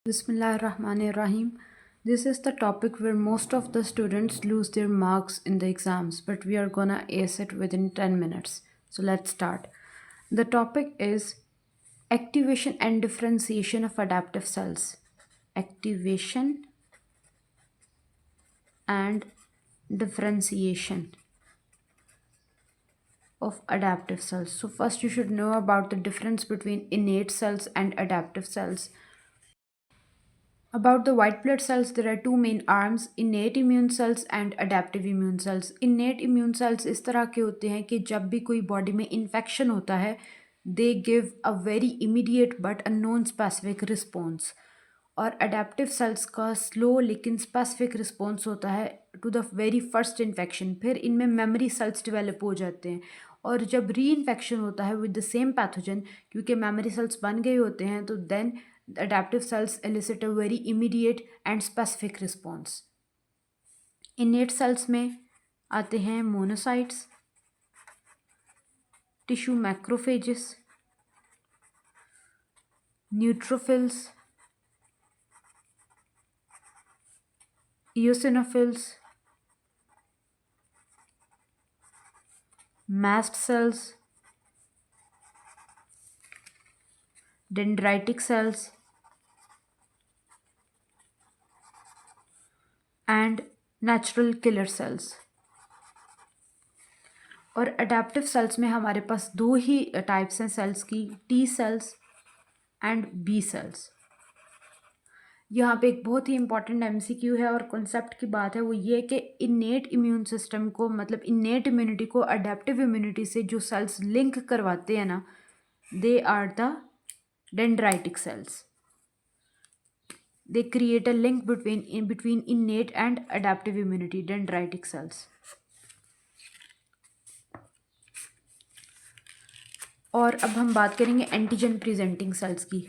Bismillahirrahmanirrahim. This is the topic where most of the students lose their marks in the exams, but we are gonna ace it within 10 minutes. So let's start. The topic is activation and differentiation of adaptive cells. Activation and differentiation of adaptive cells. So, first, you should know about the difference between innate cells and adaptive cells. About the white blood cells, there are two main arms, innate immune cells and adaptive immune cells. Innate immune cells इस तरह के होते हैं कि जब भी कोई body में इन्फेक्शन होता है they give a very immediate but a non specific response, और अडेप्टिव सेल्स का स्लो लेकिन स्पेसिफिक रिस्पॉन्स होता है to the very first infection. फिर इनमें मेमोरी सेल्स डेवलप हो जाते हैं, और जब री इन्फेक्शन होता है विद द सेम पैथोजन, क्योंकि मेमोरी सेल्स बन गए होते हैं, तो then adaptive cells elicit a very immediate and specific response. Innate cells में आते हैं monocytes, tissue macrophages, neutrophils, eosinophils, mast cells, dendritic cells, and natural killer cells. और अडेप्टिव सेल्स में हमारे पास दो ही टाइप्स हैं सेल्स की, T cells and B cells. यहाँ पे एक बहुत ही इंपॉर्टेंट एमसीक्यू है और कॉन्सेप्ट की बात है, वो ये कि इनेट इम्यून सिस्टम को, मतलब इनेट इम्यूनिटी को अडेप्टिव इम्यूनिटी से जो सेल्स लिंक करवाते हैं ना, they are the dendritic cells. They create a link between innate and adaptive immunity, dendritic cells. और अब हम बात करेंगे एंटीजन प्रेजेंटिंग सेल्स की.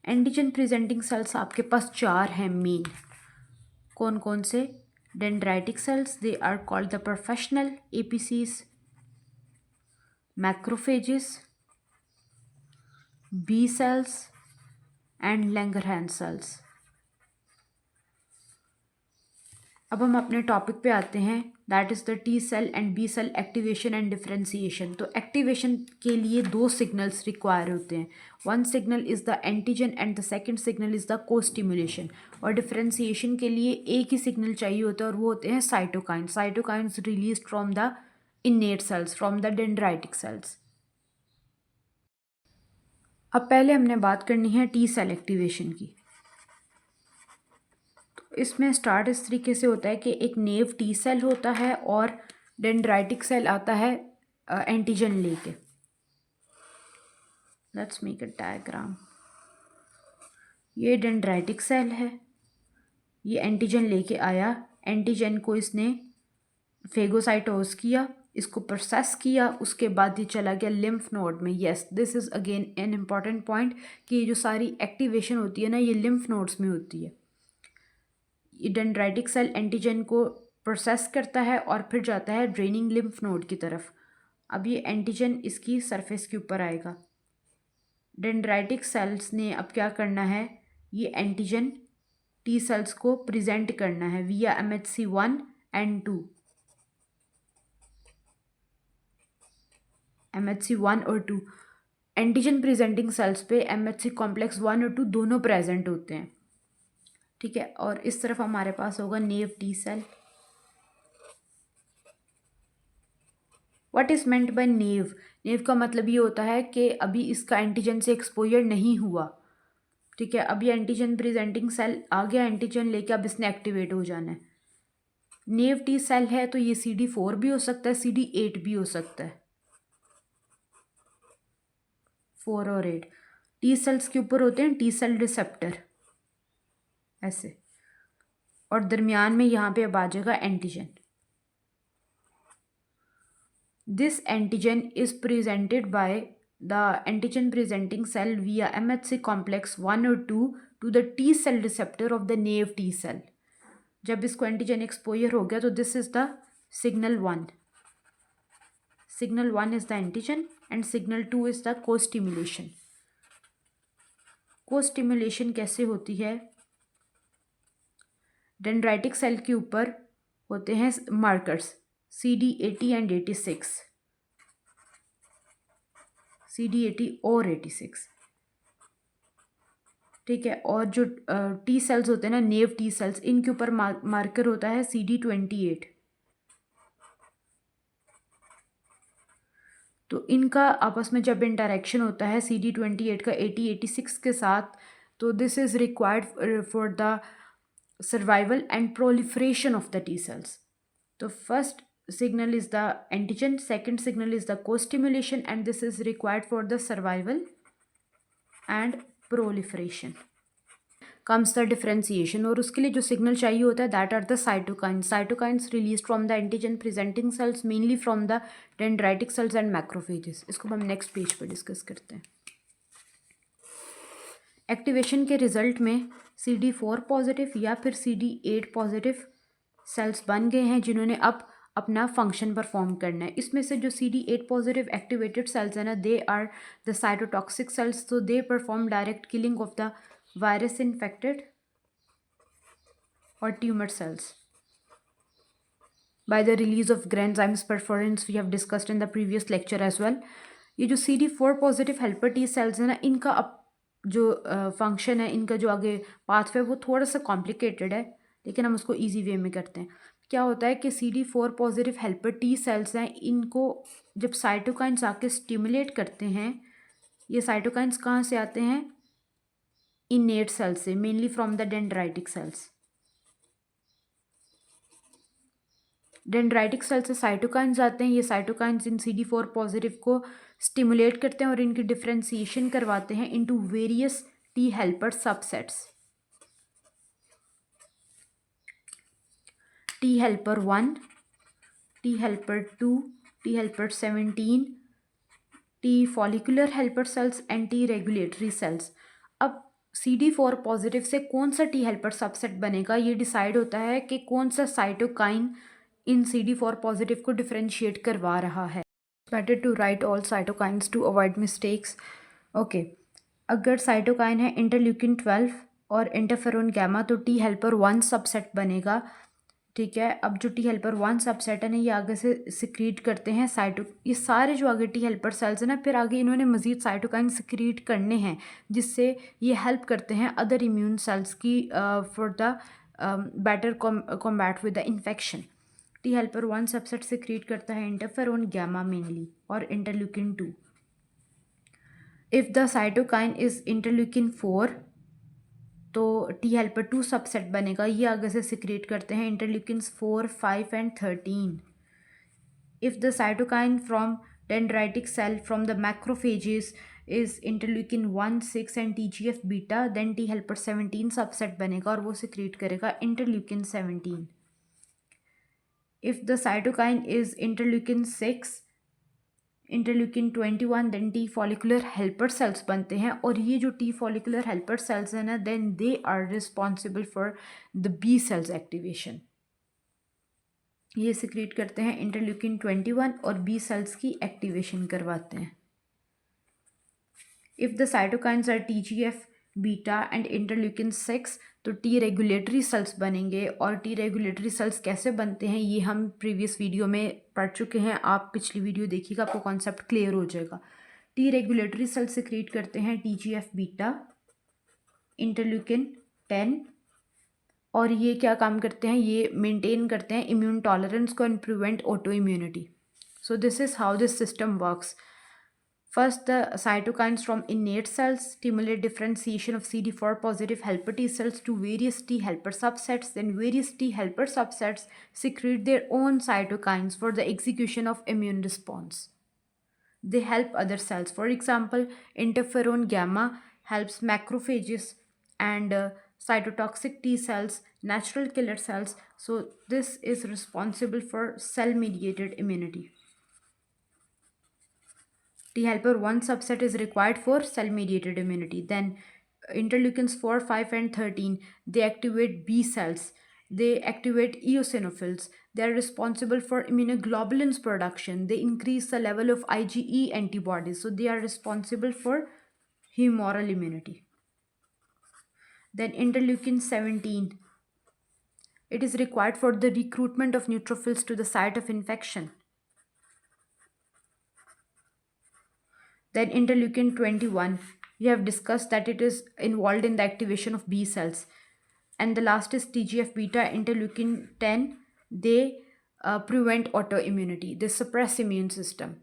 एंटीजन प्रेजेंटिंग सेल्स आपके पास चार हैं मेन. कौन कौन से? Dendritic cells, they are called the professional APCs, macrophages, B cells and Langerhans cells. अब हम अपने टॉपिक पे आते हैं, that is the T cell and B cell activation and differentiation. तो एक्टिवेशन के लिए दो सिग्नल्स रिक्वायर होते हैं. One signal is the antigen and the second signal is the को स्टिमुलेशन. और डिफरेंशिएशन के लिए एक ही सिग्नल चाहिए होता है और वो होते हैं cytokine. Cytokines release from the innate cells, from the dendritic cells. अब पहले हमने बात करनी है टी सेल एक्टिवेशन की. इसमें स्टार्ट इस तरीके से होता है कि एक नेव टी सेल होता है और डेंड्राइटिक सेल आता है एंटीजन लेके. Let's make a diagram. ये डेंड्राइटिक सेल है, ये एंटीजन लेके आया. एंटीजन को इसने फेगोसाइटोज किया, इसको प्रोसेस किया, उसके बाद ये चला गया लिम्फ नोड में. Yes, this is again an important point कि ये जो सारी एक्टिवेशन होती है ना, ये लिम्फ नोड्स में होती है. डेंड्राइटिक सेल एंटीजन को प्रोसेस करता है और फिर जाता है ड्रेनिंग लिम्फ नोड की तरफ. अब ये एंटीजन इसकी सरफेस के ऊपर आएगा. डेंड्राइटिक सेल्स ने अब क्या करना है, ये एंटीजन टी सेल्स को प्रेजेंट करना है विया MHC1 एंड 2. MHC1 और 2 एंटीजन प्रेजेंटिंग सेल्स पे MHC कॉम्प्लेक्स 1 और 2 दोनों प्रेजेंट होते हैं. ठीक है, और इस तरफ हमारे पास होगा naive T cell. What is meant by naive? Naive का मतलब ये होता है कि अभी इसका एंटीजन से एक्सपोजर नहीं हुआ. ठीक है, अभी एंटीजन प्रेजेंटिंग सेल आ गया एंटीजन लेके, अब इसने एक्टिवेट हो जाना है. नेव टी सेल है तो ये CD4 भी हो सकता है, CD8 भी हो सकता है. 4 और 8 टी सेल्स के ऊपर होते हैं टी सेल रिसेप्टर ऐसे, और दरमियान में यहाँ पे अब आ जाएगा antigen. This antigen is presented by the antigen presenting cell via MHC complex 1 or 2 to the T cell receptor of the naive T cell. जब इसको एंटीजन एक्सपोजर हो गया तो this is the signal 1. Signal 1 is the antigen and signal 2 is the को stimulation. को stimulation कैसे होती है? डेंड्राइटिक सेल के ऊपर होते हैं मार्कर्स CD80 एंड 86, CD80 और 86, ठीक है। और जो टी सेल्स होते हैं ना, नेव टी सेल्स, इनके ऊपर मार्कर होता है CD28। तो इनका आपस में जब इंटरेक्शन होता है CD28 का 86 के साथ, तो this is required for the survival and proliferation of the T cells. तो first signal is the antigen, second signal is the co-stimulation, and this is required for the survival and proliferation. Comes the differentiation, और उसके लिए जो signal चाहिए होता है that are the cytokines release from the antigen presenting cells, mainly from the dendritic cells and macrophages. इसको हम next page पर डिस्कस करते हैं। एक्टिवेशन के रिजल्ट में CD4 पॉजिटिव या फिर CD8 पॉजिटिव सेल्स बन गए हैं जिन्होंने अब अपना फंक्शन परफॉर्म करना है। इसमें से जो CD8 पॉजिटिव एक्टिवेटेड सेल्स है ना, they are the cytotoxic cells, तो they perform direct killing of the virus infected और tumour cells by the release of granzymes perforans we have discussed in the previous lecture as well. ये जो CD4 positive helper T cells है ना, इनका अब जो function है, इनका जो आगे पाथवे वो थोड़ा सा कॉम्प्लिकेटेड है, लेकिन हम उसको इजी वे में करते हैं। क्या होता है कि CD4 positive helper T cells हैं, इनको जब साइटोकाइंस आके स्टिमुलेट करते हैं, ये साइटोकाइंस कहाँ से आते हैं? इनेट सेल्स से, mainly from the dendritic cells. Dendritic cell से साइटोकाइंस आते हैं। ये साइटोकाइंस इन CD4 पॉजिटिव को स्टिमुलेट करते हैं और इनकी डिफरेंशिएशन करवाते हैं into various T helper subsets. T helper 1, T helper 2, T helper 17, T follicular helper cells and T regulatory cells. अब CD4 पॉजिटिव से कौन सा टी हेल्पर सबसेट बनेगा, ये डिसाइड होता है कि कौन सा साइटोकाइन इन CD4 पॉजिटिव को डिफरेंशिएट करवा रहा है। Better to write all cytokines to avoid mistakes. Okay, अगर साइटोकाइन है इंटरल्यूकिन 12 और इंटरफेरोन गैमा, तो टी हेल्पर 1 सबसेट बनेगा, ठीक है। अब जो टी हेल्पर 1 सबसेट है ना, ये आगे से सिक्रीट करते हैं ये सारे जो आगे टी हेल्पर सेल्स हैं ना, फिर आगे इन्होंने मजीद साइटोकाइन सिक्रीट करने हैं, जिससे ये हेल्प करते हैं अदर इम्यून सेल्स की for the better combat with the infection. T helper 1 subset secrete करता है इंटरफेरोन गैमा मेनली और interleukin 2। If the cytokine is interleukin 4, तो टी हेल्पर 2 सबसेट बनेगा, ये आगे से सिक्रेट करते हैं interleukins 4, 5 and 13। If the cytokine from dendritic cell from the macrophages is interleukin 1, 6 and TGF beta, then T helper 17 subset बनेगा और वो सिक्रेट करेगा interleukin 17। If the cytokine is interleukin 6, interleukin 21, then T follicular helper cells बनते हैं, और ये जो T follicular helper cells हैं ना, then they are responsible for the B cells activation. ये सिक्रीट करते हैं इंटरल्यूकिन 21 और बी सेल्स की एक्टिवेशन करवाते हैं। If the cytokines are TGF beta and interleukin 6, तो टी रेगुलेटरी सेल्स बनेंगे। और टी रेगुलेटरी सेल्स कैसे बनते हैं ये हम प्रीवियस वीडियो में पढ़ चुके हैं, आप पिछली वीडियो देखिएगा, आपको कॉन्सेप्ट क्लियर हो जाएगा। टी रेगुलेटरी सेल्स सिक्रीट करते हैं TGF बीटा, इंटरल्यूकिन 10, और ये क्या काम करते हैं, ये मेंटेन करते हैं इम्यून टॉलरेंस को and prevent auto immunity. So this is how this system works. First, the cytokines from innate cells stimulate differentiation of CD4 positive helper T cells to various T helper subsets. Then various T helper subsets secrete their own cytokines for the execution of immune response. They help other cells. For example, interferon gamma helps macrophages and cytotoxic T cells, natural killer cells. So this is responsible for cell-mediated immunity. T helper 1 subset is required for cell mediated immunity. Then interleukins 4, 5 and 13, they activate B cells, they activate eosinophils, they are responsible for immunoglobulins production, they increase the level of IgE antibodies, so they are responsible for humoral immunity. Then interleukin 17. It is required for the recruitment of neutrophils to the site of infection. Then interleukin 21. We have discussed that it is involved in the activation of B cells. And the last is TGF beta, interleukin 10. They prevent autoimmunity. They suppress immune system.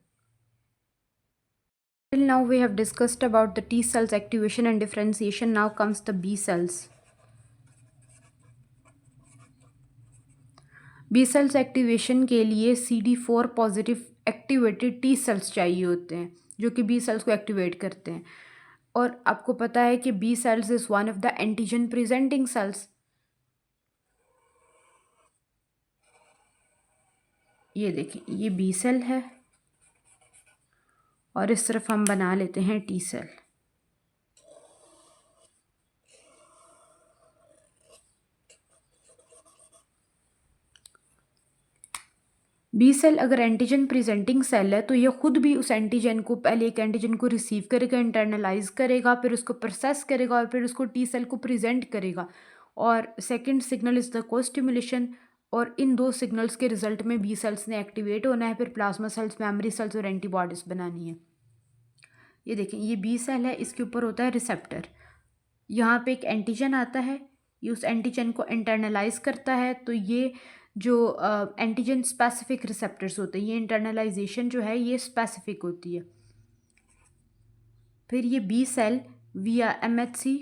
Till now we have discussed about the T cells activation and differentiation. Now comes the B cells. B cells activation के लिए CD4 positive activated T cells चाहिए होते हैं जो कि B sales को activate करते हैं। और आपको पता है कि B cells is one of the antigen presenting cells. ये देखिए, ये बी सेल है और इस तरफ हम बना लेते हैं टी सेल। बी सेल अगर एंटीजन प्रेजेंटिंग सेल है तो ये खुद भी उस एंटीजन को, पहले एक एंटीजन को रिसीव करेगा, इंटरनलाइज करेगा, फिर उसको प्रोसेस करेगा और फिर उसको टी सेल को प्रेजेंट करेगा। और सेकंड सिग्नल इज़ द को स्टिमुलेशन। और इन दो सिग्नल्स के रिजल्ट में बी सेल्स ने एक्टिवेट होना है, फिर प्लाज्मा सेल्स, मेमोरी सेल्स और एंटीबॉडीज़ बनानी है। ये देखें, ये बी सेल है, इसके ऊपर होता है रिसेप्टर। यहाँ पे एक एंटीजन आता है, ये उस एंटीजन को इंटरनलाइज करता है। तो ये जो एंटीजन स्पेसिफिक रिसेप्टर्स होते हैं, ये इंटरनलाइजेशन जो है ये स्पेसिफिक होती है। फिर ये B cell via MHC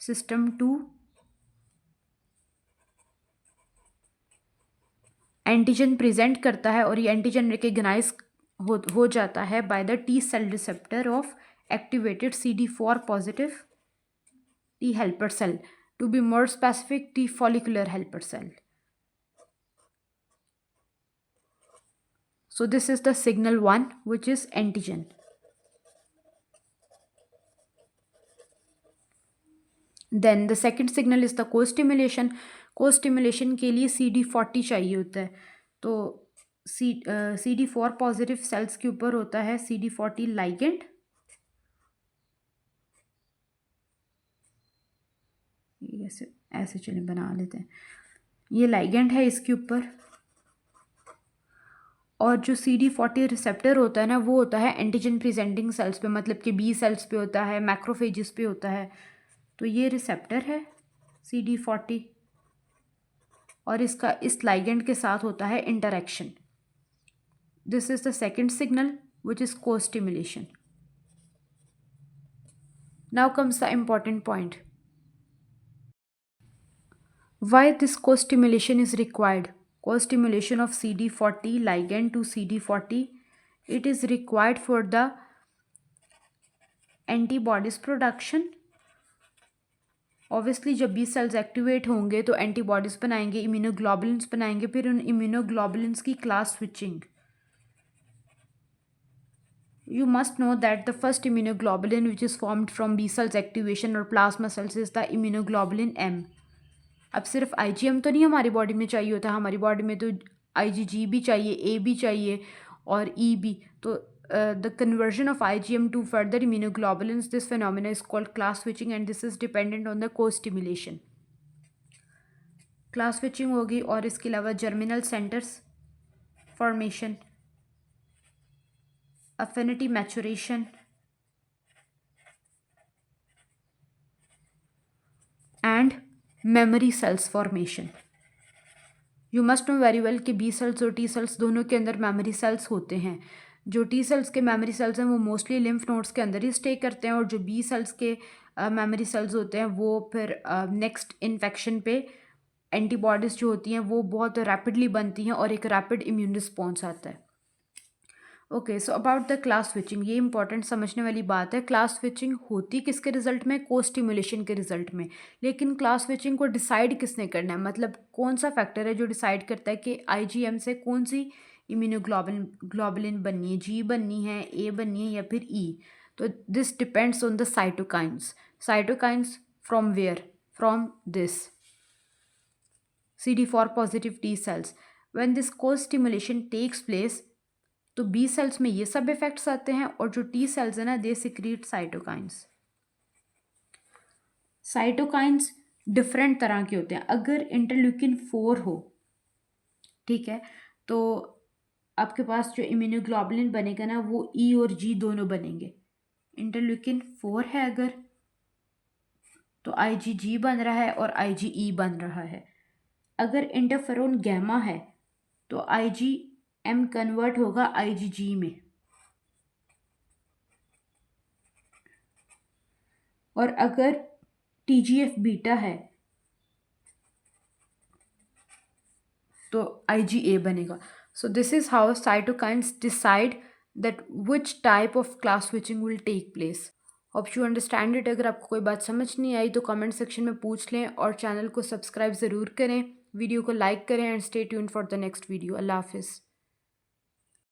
system 2 antigen present करता है और ये एंटीजन रिकग्नाइज हो जाता है by the T cell receptor of activated CD4 positive T helper cell, to be more specific, T follicular helper cell. So this is the signal 1, which is antigen. Then the second signal is the co-stimulation. Co-stimulation के लिए CD40 चाहिए होता है। तो CD4 positive sales के ऊपर होता है CD40 लाइगेंड। ऐसे चलिए बना लेते हैं। ये लाइगेंड है इसके ऊपर, और जो CD40 रिसेप्टर होता है ना, वो होता है एंटीजन प्रेजेंटिंग सेल्स पे, मतलब कि बी सेल्स पे होता है, मैक्रोफेजेस पे होता है। तो ये रिसेप्टर है CD40 और इसका इस लाइगेंड के साथ होता है interaction. This is the second signal which is co stimulation. Now comes the important point, why this co-stimulation is required. Co-stimulation of CD40 ligand to CD40, it is required for the antibodies production. Obviously जब B cells activate होंगे तो antibodies बनाएंगे, immunoglobulins बनाएंगे, फिर उन immunoglobulins की class switching. You must know that the first immunoglobulin which is formed from B cells activation or plasma cells is the immunoglobulin M. अब सिर्फ IgM तो नहीं हमारी बॉडी में चाहिए होता, हमारी बॉडी में तो IgG भी चाहिए, A भी चाहिए और E भी। तो the conversion of IgM to further immunoglobulins, this phenomena is called class switching and this is dependent on the co-stimulation. Class switching होगी और इसके अलावा germinal centres formation, affinity maturation and memory cells formation. You must know very well कि B sales और T cells दोनों के अंदर memory cells होते हैं। जो टी सेल्स के मेमोरी सेल्स हैं वो मोस्टली लिम्फ नोड्स के अंदर ही स्टे करते हैं, और जो बी सेल्स के मेमोरी सेल्स होते हैं वो फिर नेक्स्ट इन्फेक्शन पे एंटीबॉडीज़ जो होती हैं वो बहुत रैपिडली बनती हैं और एक रैपिड इम्यून रिस्पॉन्स आता है। Okay, so about the class switching, ये इंपॉर्टेंट समझने वाली बात है। क्लास स्विचिंग होती किसके रिजल्ट में? को स्टिमुलेशन के रिजल्ट में। लेकिन क्लास स्विचिंग को डिसाइड किसने करना है, मतलब कौन सा फैक्टर है जो डिसाइड करता है कि IgM से कौन सी ग्लोबुलिन बननी है, G बननी है, A बननी है या फिर E? तो this depends on the cytokines. Cytokines from where? From this CD4 positive T cells. When this को स्टिमुलेशन टेक्स प्लेस तो बी सेल्स में ये सब इफेक्ट्स आते हैं, और जो टी सेल्स है ना, they secrete cytokines. Cytokines different तरह के होते हैं। अगर इंटरल्यूकिन 4 हो, ठीक है, तो आपके पास जो इम्यूनोग्लोबुलिन बनेगा ना वो ई और जी दोनों बनेंगे। इंटरल्यूकिन 4 है अगर, तो IgG बन रहा है और IgE बन रहा है। अगर इंटरफेरोन गैमा है तो IgM कन्वर्ट होगा IgG में, और अगर TGF बीटा है तो IgA बनेगा। So this is how cytokines decide that which type of class switching will take place. Hope you understand it. अगर आपको कोई बात समझ नहीं आई तो कमेंट सेक्शन में पूछ लें, और चैनल को सब्सक्राइब ज़रूर करें, वीडियो को लाइक करें, and stay tuned for the next video. अल्लाह हाफिज़।